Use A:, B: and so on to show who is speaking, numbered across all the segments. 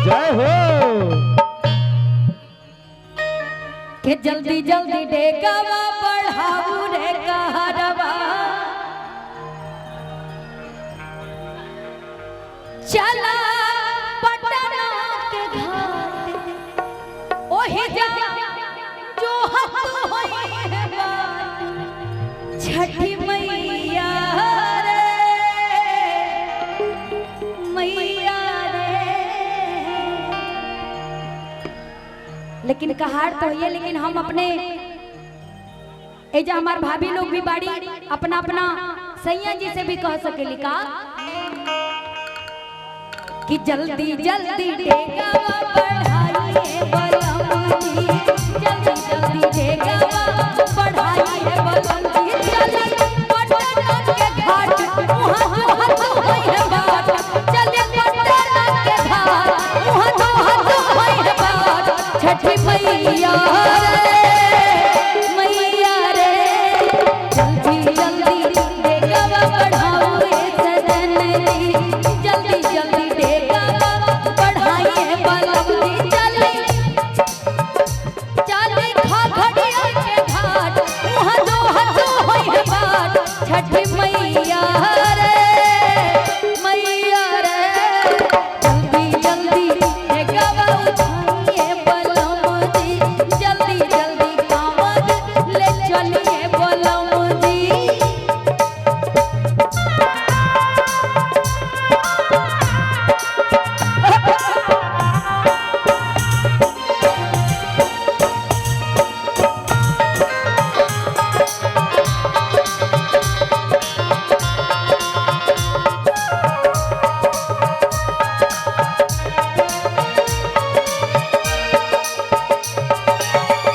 A: जय हो।
B: के जल्दी जल्दी डेगावा बढ़ाऊ रे कहरवा चला पटना के घाट ओही जा जो हत होई है बात छठी मैया रे मैया रे। लेकिन कहार तो ये, लेकिन हम अपने एजा हमार भाभी लोग भी बाड़ी अपना अपना सैया जी से भी कह सकेली का कि जल्दी जल्दी डेगावा बढ़ाइए बलमजी, जल्दी जल्दी डेगावा बढ़ाइए बलमजी, चली पटना के घाट वहाँ हाथ होई है बात, चली पटना के घाट वहाँ हाथ होई है बात छठी मैया रे मैया रे। जल्दी जल्दी डेगावा बढ़ाओ रे सजन जी, जल्दी जल्दी डेगावा बढ़ाइए बलमजी, चली चली खगड़िया के घाट वहाँ दो हाथ होई है बात छठी मैया रे मैया रे। जल्दी जल्दी डेगावा उठाइए बलमजी, जल्दी जल्दी कांवड़ ले चलिए बलमजी।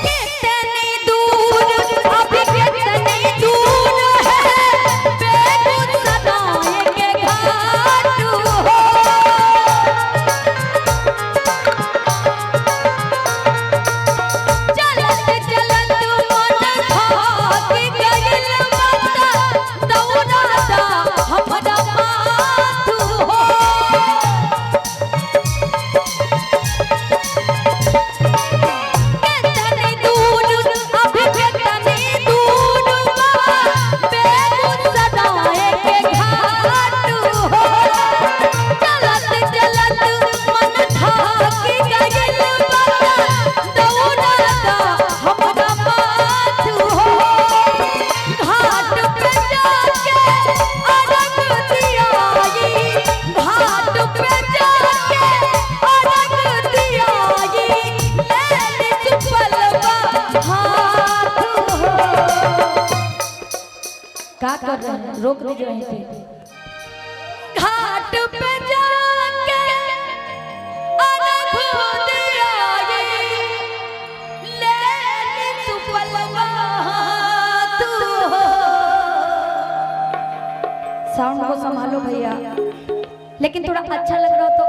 B: कितनी दूर अभी कितनी दूर है बेगूसराय के घाट हो, चलत चलत मन भाग गइल बता दौड़ाता हमरा माथ हो। कितनी दूर अभी कितनी दूर बेगूसराय के घाट हो, चलत चलत मन भाग गइल बता दौड़ाता हमरा माथ हो। घाट पे जाके अरग दियाई, घाट पे जाके अरग दियाई, लेली चुपलवा हाथ हो। क्या कर रहे हैं, रोक दीजिए वहीं पे। घाट पे जाके अरग दियाई, लेली चुपलवा हाथ हो। साउंड को संभालो भैया, लेकिन थोड़ा अच्छा लग रहा हो तो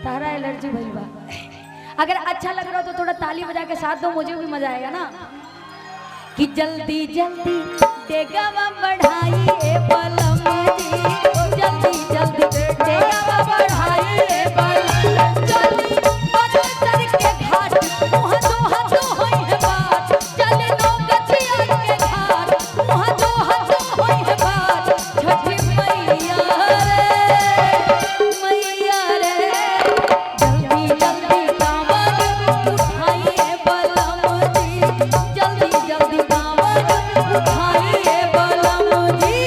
B: तारा एलर्जी भइल बा। अगर अच्छा लग रहा हो तो थोड़ा ताली बजा के साथ दो, मुझे भी मजा आएगा ना। कि जल्दी जल्दी डेगावा बढ़ाइए बलमजी, जल्दी जल्दी डेगावा बढ़ाइए बलमजी, चली बक्सर के घाट वहाँ दो हाथ होई है बात, चली नौगछिया के घाट वहाँ दो हाथ होई है बात छठी मैया रे मैया रे। जल्दी जल्दी कांवड़ उठाइए बलमजी, जल्दी जल्दी कांवड़ उठाइए बलमजी।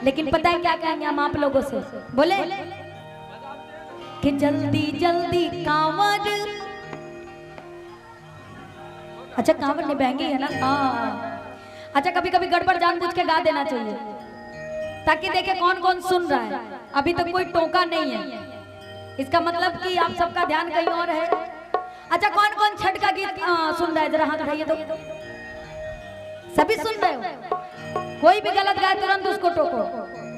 B: लेकिन पता है क्या कहेंगे हम आप लोगों से, बोले कि जल्दी जल्दी कांवर। अच्छा कांवर निभाएंगे है ना? हाँ। अच्छा कभी कभी गड़बड़ जानबूझ के गा देना चाहिए ताकि देखे कौन कौन सुन रहा है। अभी तक कोई टोका नहीं है, इसका मतलब कि आप सबका ध्यान कहीं और है। अच्छा कौन कौन छठ का गीत सुन रहा है, जरा हाथ उठाइए तो। सभी सुन रहे हो? कोई भी गलत गाए तुरंत उसको टोको,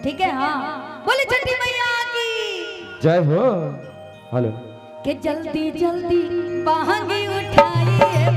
B: ठीक है? हाँ बोले छठी मैया की
A: जय हो। हेलो
B: कि जल्दी जल्दी बांगी उठाइए